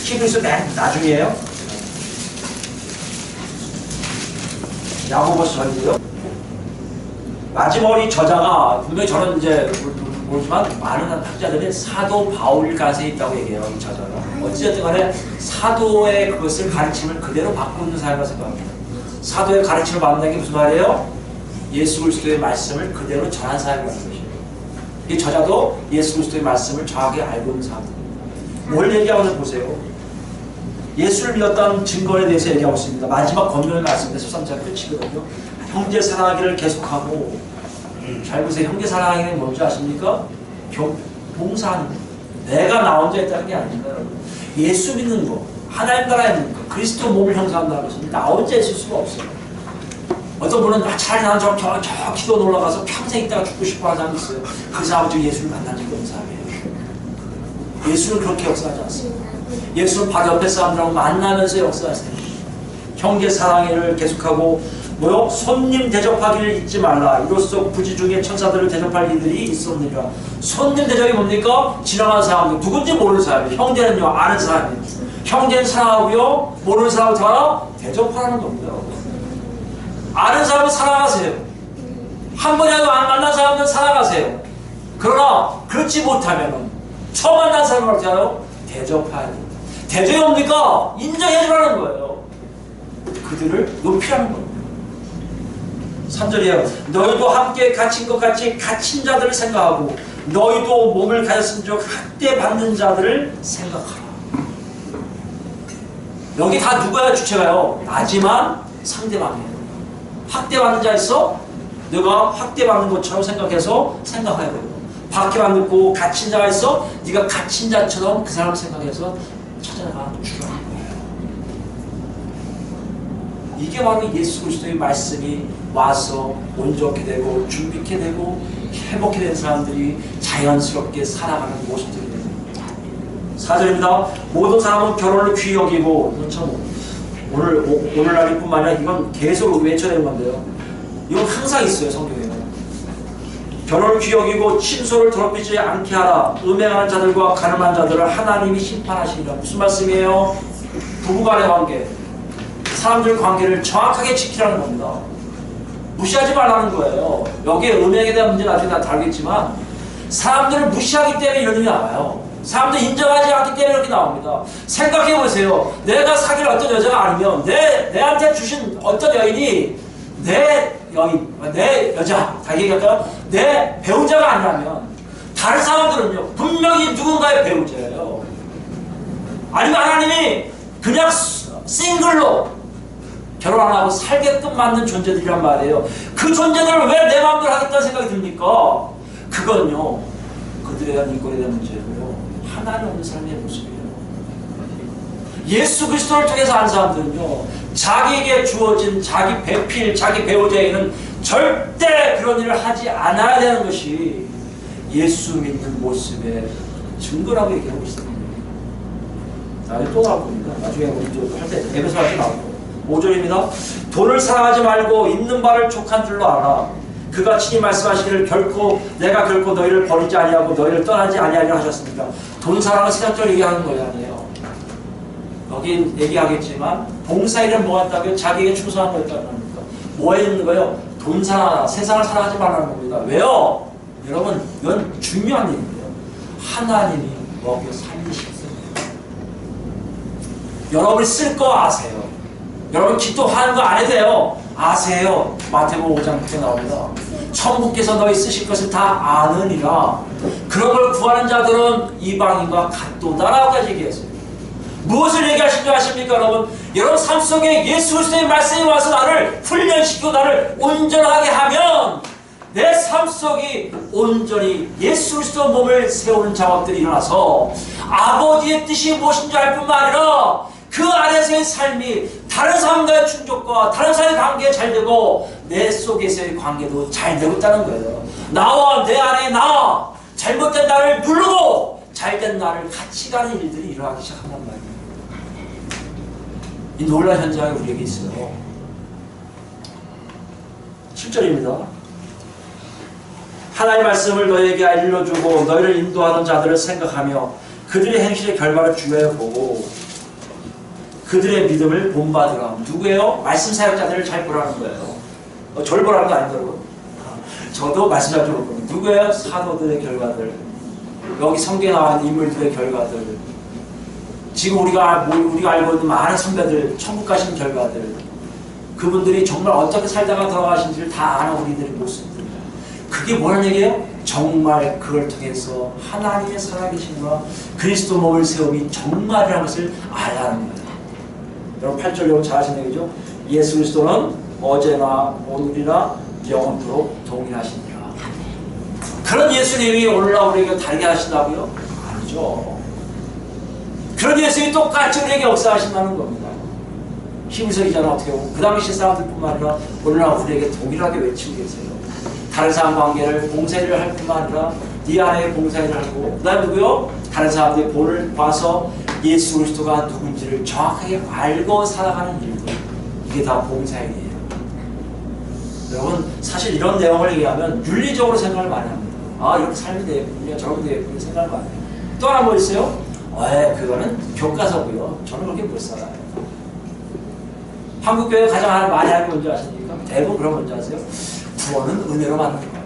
히브리서 맨 나중이에요. 야고보서 전이고요. 마지막에 저자가 분명히 저는 이제 모르지만 많은 학자들이 사도 바울 가세에 있다고 얘기해요. 이 저자가 어찌됐든 간에 사도의 그것을 가르침을 그대로 받고 있는 사람이라고 생각합니다. 사도의 가르침을 받는다는 게 무슨 말이에요? 예수 그리스도의 말씀을 그대로 전한 사람이라는 것이에요. 이 저자도 예수 그리스도의 말씀을 정확하게 알고 있는 사람입니다. 뭘 얘기하는지 보세요. 예수를 믿었다는 증거에 대해서 얘기하고 있습니다. 마지막 권면의 말씀인데 13장 끝이거든요. 형제 사랑하기를 계속하고, 잘 보세요. 형제 사랑하기는 뭔지 아십니까? 봉사하는 거. 내가 나 혼자 있다는 게 아닙니다, 여러분. 예수 믿는 거, 하나님 나라에 있는 거, 그리스도 몸을 형성한다는 것은 나 혼자 있을 수가 없어요. 어떤 분은 차라리 나는 저 기도원 올라가서 평생 있다가 죽고 싶어 하는 사람이 있어요. 그 사람은 지금 예수를 만난 적이 없는 사람이에요. 예수는 그렇게 역사하지 않습니다. 예수는 바로 옆에 사람들하고 만나면서 역사하세요. 형제 사랑을 계속하고 뭐요? 손님 대접하기를 잊지 말라. 이로써 부지 중에 천사들을 대접할 이들이 있었느니라. 손님 대접이 뭡니까? 지나가는 사람들, 누군지 모르는 사람이에요. 형제는요, 아는 사람이에요. 형제는 사랑하고요, 모르는 사람을 다 대접하라는 겁니다. 아는 사람은 사랑하세요. 한 번이라도 안 만난 사람은 사랑하세요. 그러나 그렇지 못하면 처음 만난 사람을 어떻게 하요? 대접해야 됩니다. 대접이 뭡니까? 인정해주라는 거예요. 그들을 높이라는 겁니다. 3절이에요. 너희도 함께 갇힌 것 같이 갇힌 자들을 생각하고 너희도 몸을 가졌은즉 학대받는 자들을 생각하라. 여기 다 누구야 주체가요? 나지만 상대방이에요. 학대받는 자 있어? 너가 학대받는 것처럼 생각해서 생각해야 돼요. 박해받고 갇힌 자가 있어? 네가 갇힌 자처럼 그 사람 생각해서 찾아가 주라는 거예요. 이게 바로 예수 그리스도의 말씀이 와서 온전케 되고 준비케 되고 회복케 된 사람들이 자연스럽게 살아가는 모습들이 됩니다. 4절입니다. 모든 사람은 결혼을 귀히 여기고, 이건 참 오늘날뿐만 아니라 이건 계속 외쳐야 되는 건데요. 이건 항상 있어요, 성경에. 결혼을 귀히 여기고 친소를 더럽히지 않게 하라. 음행하는 자들과 가늠한 자들을 하나님이 심판하시리라. 무슨 말씀이에요? 부부간의 관계, 사람들 관계를 정확하게 지키라는 겁니다. 무시하지 말라는 거예요. 여기에 음행에 대한 문제는 나중에 다 다루겠지만 사람들을 무시하기 때문에 이런 일이 나와요. 사람들 인정하지 않기 때문에 이렇게 나옵니다. 생각해보세요. 내가 사귈 어떤 여자가 아니면 내한테 주신 어떤 여인이 내 여자, 다 얘기할까요? 내 배우자가 아니라면 다른 사람들은요 분명히 누군가의 배우자예요. 아니면 하나님이 그냥 싱글로 결혼 안 하고 살게끔 만든 존재들이란 말이에요. 그 존재들을 왜 내 마음대로 하겠다는 생각이 듭니까? 그건요 그들에 대한 인권에 대한 문제고요, 하나님 없는 삶의 모습이에요. 예수 그리스도를 통해서 한 사람들은요 자기에게 주어진 자기 배필, 자기 배우자에게는 절대 그런 일을 하지 않아야 되는 것이 예수 믿는 모습의 증거라고 얘기하고 있습니다. 나중에 또 나올 겁니다. 나중에 우리 할때 에베소 할 때 나오고. 5절입니다. 돈을 사랑하지 말고 있는 바를 족한 줄로 알아. 그가 친히 말씀하시기를 내가 결코 너희를 버리지 아니하고 너희를 떠나지 아니하리라 하셨습니다. 돈 사랑을 세상적으로 얘기하는 거예요, 아니에요. 여기 얘기하겠지만 봉사일은 뭐가 있다고요? 자기에게 충성한 거였다는 겁니다. 뭐에 있는 거예요? 돈 사랑하라, 세상을 사랑하지 말라는 겁니다. 왜요? 여러분 이건 중요한 얘기예요. 하나님이 먹여 살리셨어요. 여러분이 쓸 거 아세요. 여러분 기도하는 거 안 해도 돼요. 아세요. 마태복음 5장 9에 나옵니다. 천국께서 너희 쓰실 것을 다 아느니라. 그런 걸 구하는 자들은 이방인과 같도다라고 얘기했어요. 무엇을 얘기하신 줄 아십니까, 여러분? 여러분 삶 속에 예수 그리스도의 말씀이 와서 나를 훈련시키고 나를 온전하게 하면 내 삶 속이 온전히 예수 그리스도 몸을 세우는 작업들이 일어나서 아버지의 뜻이 무엇인지 알 뿐만 아니라 그 안에서의 삶이 다른 사람과의 충족과 다른 사람의 관계가 잘 되고 내 속에서의 관계도 잘 되고 있다는 거예요. 나와 내 안에 나, 잘못된 나를 누르고 잘된 나를 같이 가는 일들이 일어나기 시작한단 말이에요. 이 놀라운 현장이 우리에게 있어요. 7절입니다. 하나님의 말씀을 너희에게 알려주고 너희를 인도하는 자들을 생각하며 그들의 행실의 결과를 주의해 보고 그들의 믿음을 본받으라. 누구예요? 말씀 사역자들을 잘 보라는 거예요. 절 보라는 거 아니죠, 여러분? 저도 말씀 잘 볼 겁니다. 누구예요? 사도들의 결과들. 여기 성경에 나와 있는 인물들의 결과들. 지금 우리가 알고 있는 많은 선배들, 천국 가신 결과들. 그분들이 정말 어떻게 살다가 돌아가신지를 다 아는 우리들의 모습들. 그게 뭐라는 얘기예요? 정말 그걸 통해서 하나님의 살아계심과 그리스도 몸을 세움이 정말이라는 것을 알라는 거예요. 여러분 8절 여러분 잘 아시는 얘기죠? 예수 그리스도는 어제나 오늘이나 영원토록 동일하시니라. 그런 예수님이 오늘날 우리에게 다르게 하신다고요? 아니죠. 그런 예수님이 똑같이 우리에게 역사하신다는 겁니다. 히브리서 기자는 어떻게 보면 그 당시 사람들뿐만 아니라 오늘날 우리에게 동일하게 외치고 계세요. 다른 사람 관계를 봉사일을 할 뿐만 아니라 네 안에 봉사일을 하고 그 다음 누구요? 다른 사람들의 본을 봐서 예수 그리스도가 누군지를 정확하게 알고 살아가는 일들. 이게 다 봉사일이에요. 여러분 사실 이런 내용을 얘기하면 윤리적으로 생각을 많이 합니다. 아 이렇게 살면 되겠군요. 저렇게 되겠군요. 생각을 많이 해요. 또 하나 뭐 있어요? 그거는 교과서고요. 저는 그렇게 못 살아요. 한국교회 가장 많이 하는 게 뭔지 아십니까? 대부분 그런 건지 아세요? 구원은 은혜로 받는 거야.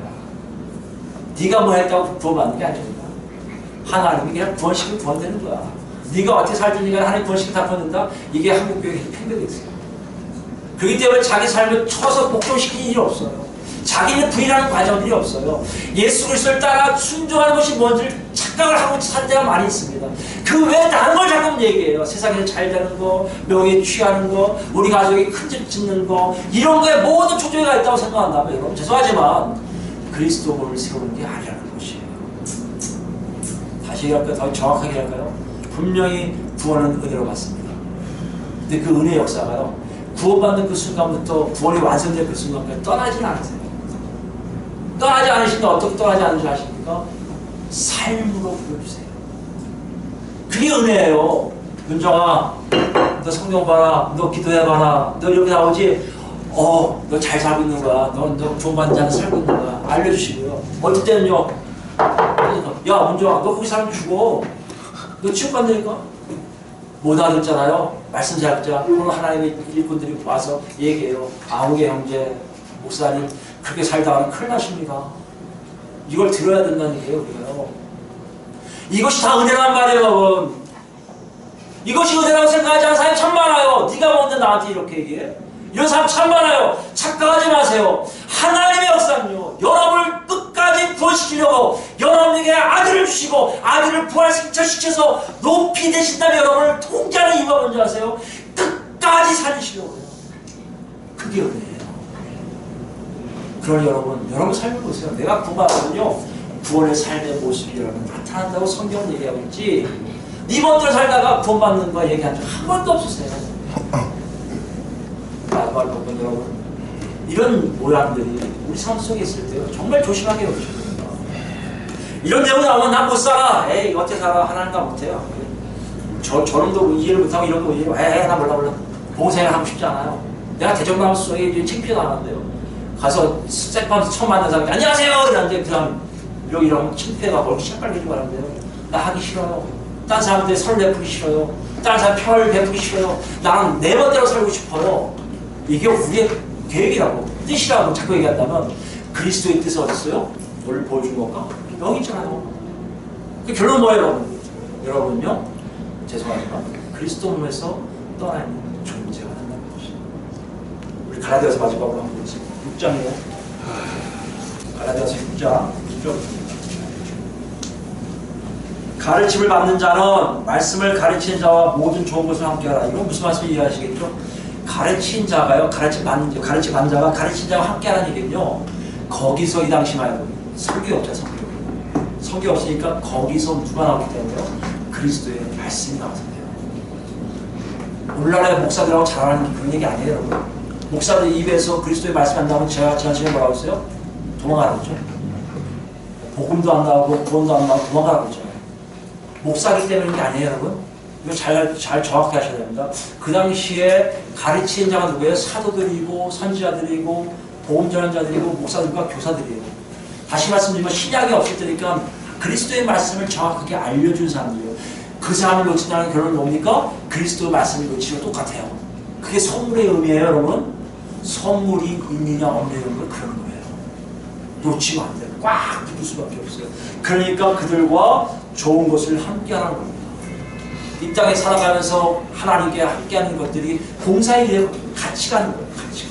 네가 뭐 했다고 구원받는 게 아닙니다. 하나님이 그냥 구원시키면 구원되는 거야. 네가 어떻게 살든가 하나님 구원시키면 다 구원된다? 이게 한국교회의 팽배가 있어요. 그렇기 때문에 자기 삶을 쳐서 복종시키는 일이 없어요. 자기는 부인하는 과정들이 없어요. 예수 그리스도를 따라 순종하는 것이 뭔지를 착각을 하고 산 데가 많이 있습니다. 그 외에 다른 걸 자꾸 얘기해요. 세상에서 잘 되는 거, 명예에 취하는 거, 우리 가족이 큰 집 짓는 거, 이런 거에 모든 초조가 있다고 생각한다면 여러분 죄송하지만 그리스도를 세우는 게 아니라는 것이에요. 다시 얘기할까요? 더 정확하게 할까요? 분명히 구원은 은혜로 받습니다. 근데 그 은혜 역사가요, 구원받는 그 순간부터 구원이 완성된 그 순간까지 떠나지는 않으세요. 떠나지 않으시는데 어떻게 떠나지 않는지 아십니까? 삶으로 보여주세요. 그게 은혜예요. 윤정아, 너 성경 봐라, 너 기도해봐라, 너 여기 나오지? 너 잘 살고 있는 거야. 너 구원받는 자는 살고 있는 거야. 알려주시고요. 어떨 때는요, 야, 문정아, 너 거기 살면 죽어. 너 지옥 간다니까? 못 알아듣잖아요. 말씀자학자, 오늘 하나님의 일꾼들이 와서 얘기해요. 아무개 형제, 목사님, 그렇게 살다가는 큰일 나십니다. 이걸 들어야 된다는 얘기예요, 우리가요. 이것이 다 은혜란 말이에요, 여러분. 이것이 은혜라고 생각하지 않는 사람이 참 많아요. 네가 뭔데 나한테 이렇게 얘기해? 이런 사람 참 많아요. 착각하지 마세요. 하나님의 역사는요, 여러분을 끝까지 구원시키려고 여러분에게 아들을 주시고 아들을 부활시켜서 높이 되신 다음에 여러분을 통제하는 이유가 뭔지 아세요? 끝까지 살리시려고 해요. 그게 은혜예요. 그러니 여러분 삶을 보세요. 내가 구원받으면요, 구원의 삶의 모습이 여러분 나타난다고 성경은 얘기하고 있지, 네 멋대로 살다가 구원받는 거 얘기한 적 한 번도 없으세요. 마지막으로 보면 여러분, 이런 모양들이 우리 삶 속에 있을 때요, 정말 조심하게 여기셔야 됩니다. 이런 내용 나오면 난 못 살아. 에이, 어떻게 살아? 하나님 나 못해요. 저놈도 이해를 못하고 이런 거 이해를, 나 몰라. 봉사를 하고 싶지 않아요. 내가 대전방송 속에 창피해 나왔는데요. 가서 스텝방에서 처음 만난 사람이 안녕하세요! 이러는데 그 사람 이러면 창피해가 얼굴 시작빨개지고 하는데요. 나 하기 싫어요. 딴 사람들 설 베풀기 싫어요. 딴 사람 별 베풀기 싫어요. 나는 내 멋대로 살고 싶어요. 이게 우리의 계획이라고, 뜻이라고 자꾸 얘기한다면 그리스도의 뜻이 어딨어요? 뭘 보여준 건가? 여기 있잖아요. 그 결론은 뭐예요, 여러분요? 죄송하지만 그리스도 몸에서 떠나있는 존재가 된다는 것이죠. 우리 갈라디아서 마지막으로 한번 보겠습니다. 6장이에요. 갈라디아서 6장 6절. 가르침을 받는 자는 말씀을 가르치는 자와 모든 좋은 것을 함께하라. 이건 무슨 말씀인지 이해하시겠죠? 가르친 자가요, 가르침 받는 자가 가르친 자와 함께하라는 얘기는요, 거기서 이 당시 말고 성경이 없죠. 성경이 없으니까 거기서 누가 나오기 때문에요? 그리스도의 말씀이 나와서 돼요. 오늘날의 목사들하고 잘하는 그런 얘기 아니에요, 여러분. 목사들 입에서 그리스도의 말씀 안 나오면 제가 지난 시간에 뭐라고 했어요? 도망가라고 했죠. 복음도 안 나오고 구원도 안 나오고 도망가라고 했죠. 목사기 때문인 게 아니에요, 여러분. 이거 잘 정확히 하셔야 됩니다. 그 당시에 가르치는 자가 누구예요? 사도들이고 선지자들이고 복음 전환자들이고 목사들과 교사들이에요. 다시 말씀드리면 신약이 없을 때니까 그리스도의 말씀을 정확하게 알려준 사람들이에요. 그 사람을 놓친다는 결론은 뭡니까? 그리스도의 말씀을 놓치고 똑같아요. 그게 선물의 의미예요, 여러분. 선물이 있느냐 없느냐 걸 그런 거예요. 놓치면 안 돼요. 꽉 붙을 수밖에 없어요. 그러니까 그들과 좋은 것을 함께 하라는 겁니다. 이 땅에 살아가면서 하나님께 함께하는 것들이 공사의 일에 같이 가는 거예요. 같이.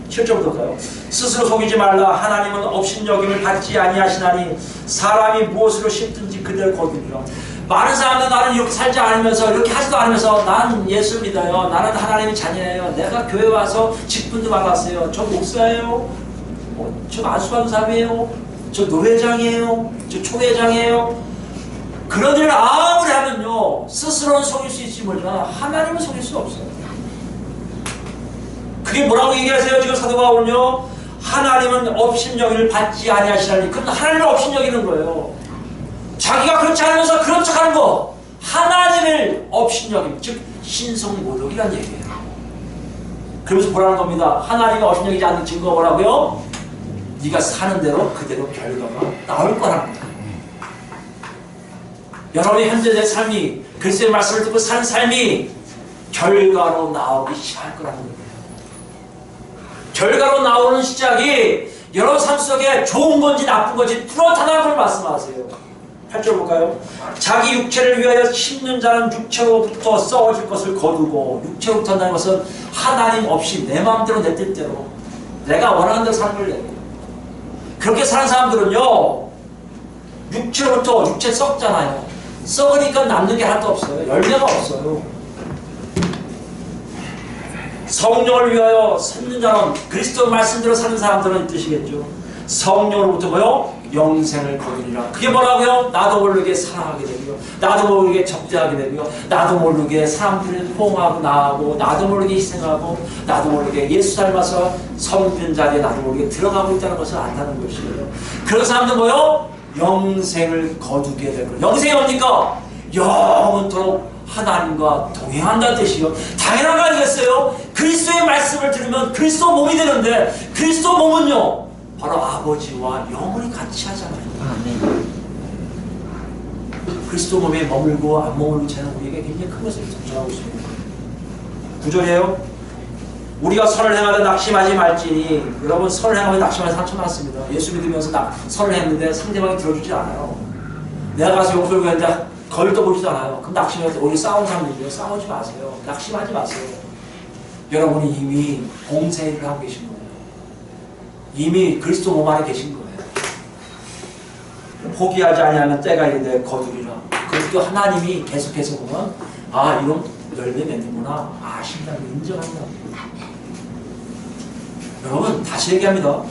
7절부터 가요. 스스로 속이지 말라. 하나님은 업신여김을 받지 아니하시나니 사람이 무엇으로 심든지 그대로 거두리라. 많은 사람들 나는 이렇게 살지 않으면서 이렇게 하지도 않으면서 나는 예수 믿어요. 나는 하나님의 자녀예요. 내가 교회 와서 직분도 받았어요. 저 목사예요. 저 안수관사이에요. 저 노회장이에요. 저 초회장이에요. 그런 일을 아무리 하면요, 스스로는 속일 수 있지 모르지만 하나님은 속일 수 없어요. 그게 뭐라고 얘기하세요? 지금 사도 바울은요, 하나님은 업신여기를 받지 아니하시라니. 그럼 하나님을 업신여기는 거예요. 자기가 그렇지 않으면서 그런 척하는 거, 하나님을 업신여김, 즉 신성모독이란 얘기예요. 그러면서 보라는 겁니다. 하나님이 어신여기지 않는 증거가 뭐라고요? 네가 사는 대로 그대로 결과가 나올 거라는 거예요. 여러분이 현재 내 삶이 그리스도의 말씀을 듣고 사는 삶이 결과로 나오기 시작할 거라는 거예요. 결과로 나오는 시작이 여러분 삶 속에 좋은 건지 나쁜 건지 뚜렷하다는 걸 말씀하세요. 8절 볼까요? 자기 육체를 위하여 심는 자는 육체로부터 썩어질 것을 거두고, 육체로부터 한다는 것은 하나님 없이 내 마음대로 내 뜻대로 내가 원하는 대로 사는 걸 내요. 그렇게 사는 사람들은요, 육체로부터 육체 썩잖아요. 썩으니까 남는 게 하나도 없어요. 열매가 없어요. 성령을 위하여 섰는 자는, 그리스도 말씀대로 사는 사람들은 이 뜻이겠죠. 성령으로부터 뭐요? 영생을 거두리라. 그게 뭐라고요? 나도 모르게 사랑하게 되고요, 나도 모르게 적대하게 되고요, 나도 모르게 사람들을 포옹하고 나하고, 나도 모르게 희생하고, 나도 모르게 예수 닮아서 섬기는 자리에 나도 모르게 들어가고 있다는 것을 안다는 것이에요. 그런 사람들 뭐요? 영생을 거두게 될 거예요. 영생이 뭡니까? 영원토록 하나님과 동행한다는 뜻이요. 당연한 거 아니겠어요? 그리스도의 말씀을 들으면 그리스도 몸이 되는데, 그리스도 몸은요, 바로 아버지와 영원히 같이 하잖아요. 아멘. 그리스도 몸에 머물고 안 머물고 자는 우리에게 굉장히 큰 것을 전하고 있습니다. 9절이에요. 우리가 선을 행하되 낙심하지 말지니. 여러분, 선을 행하면 낙심하는 상처 많습니다. 예수 믿으면서 선을 했는데 상대방이 들어주지 않아요. 내가 가서 용서를 구했는데 거울도 보지도 않아요. 그럼 낙심해서 오히려 싸우는 사람들이에요. 싸우지 마세요. 낙심하지 마세요. 여러분이 이미 봉사의 일을 하고 계신 거예요. 이미 그리스도 몸 안에 계신 거예요. 포기하지 아니하면 때가 이르되 거두리라. 그것도 하나님이 계속해서 보면, 아, 이런 열매 맺는구나 아신다는 걸 인정한다. 여러분, 다시 얘기합니다.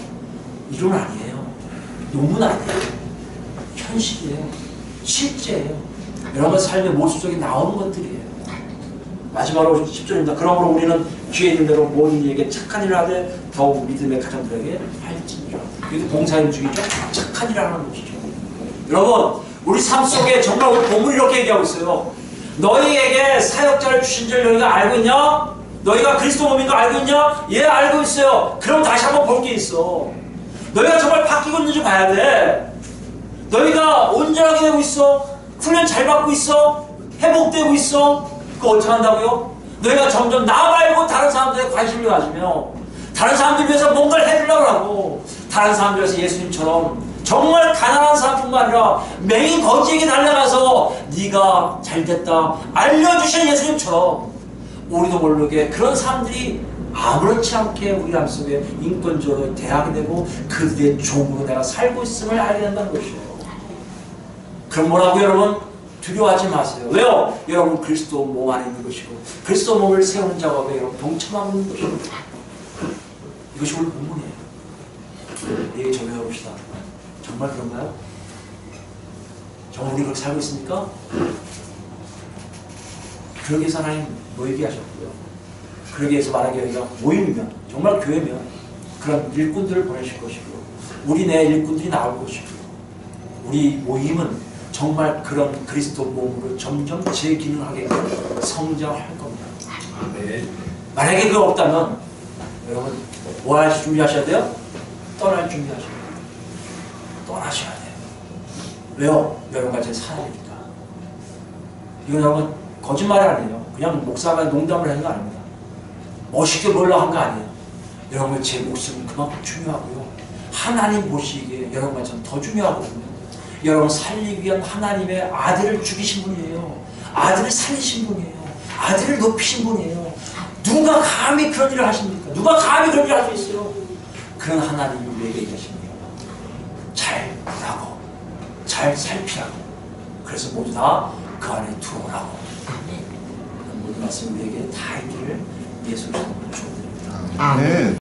이론 아니에요. 논문 아니에요. 현실이에요. 실제예요. 여러분 삶의 모습 속에 나오는 것들이에요. 마지막으로 10절입니다. 그러므로 우리는 귀에 있는 대로 모든 이에게 착한 일을 하되 더욱 믿음의 가정들에게 할지니라. 이것도 봉사의 중이죠. 착한 일을 하는 것이죠. 여러분, 우리 삶 속에 정말 우리 본문이 이렇게 얘기하고 있어요. 너희에게 사역자를 주신 줄 너희가 알고 있냐? 너희가 그리스도 몸인 거 알고 있냐? 예, 알고 있어요. 그럼 다시 한번 볼 게 있어. 너희가 정말 바뀌고 있는지 봐야 돼. 너희가 온전하게 되고 있어? 훈련 잘 받고 있어? 회복되고 있어? 그거 어떻게 한다고요? 너희가 점점 나 말고 다른 사람들에 관심을 가지며, 다른 사람들 위해서 뭔가를 해주려고 하고, 다른 사람들 위해서 예수님처럼 정말 가난한 사람뿐만 아니라 맹인 거지에게 달려가서 네가 잘됐다 알려주신 예수님처럼 우리도 모르게 그런 사람들이 아무렇지 않게 우리 마음속에 인권적으로 대하게 되고 그들의 종으로 내가 살고 있음을 알게 된다는 것이에요. 그럼 뭐라고 여러분? 두려워하지 마세요. 왜요? 여러분 그리스도 몸 안에 있는 것이고 그리스도 몸을 세우는 작업에 여러분 동참하고 있는 것입니다. 이것이 오늘 본문이에요. 얘기 좀 해봅시다. 정말 그런가요? 정말 우리 그렇게 살고 있습니까? 그러기 위해서 하나님 모이게 하셨고요. 그러기 위해서 만약에 여기가 모임이면, 정말 교회면 그런 일꾼들을 보내실 것이고 우리 내 일꾼들이 나올 것이고 우리 모임은 정말 그런 그리스도 몸으로 점점 재기능하게 성장할 겁니다. 네. 만약에 그거 없다면 여러분 뭐 할 준비하셔야 돼요? 떠날 준비하셔야 돼요. 떠나셔야 돼요. 왜요? 여러분과 제 사람이니까. 이건 여러분 거짓말이 아니에요. 그냥 목사가 농담을 하는 거 아닙니다. 멋있게 보려고 한 거 아니에요. 여러분 제 목숨은 그만큼 중요하고요. 하나님 보시기에 여러분과 저는 더 중요하거든요. 여러분 살리기 위한 하나님의 아들을 죽이신 분이에요. 아들을 살리신 분이에요. 아들을 높이신 분이에요. 누가 감히 그런 일을 하십니까? 누가 감히 그런 일을 할 수 있어요? 그런 하나님이 우리에게 얘기하십니다. 잘 보라고, 잘 살피라고. 그래서 모두 다 그 안에 들어오라고. 모든 말씀 우리에게 다 있기를 예수 이름으로 축원드립니다. 아멘.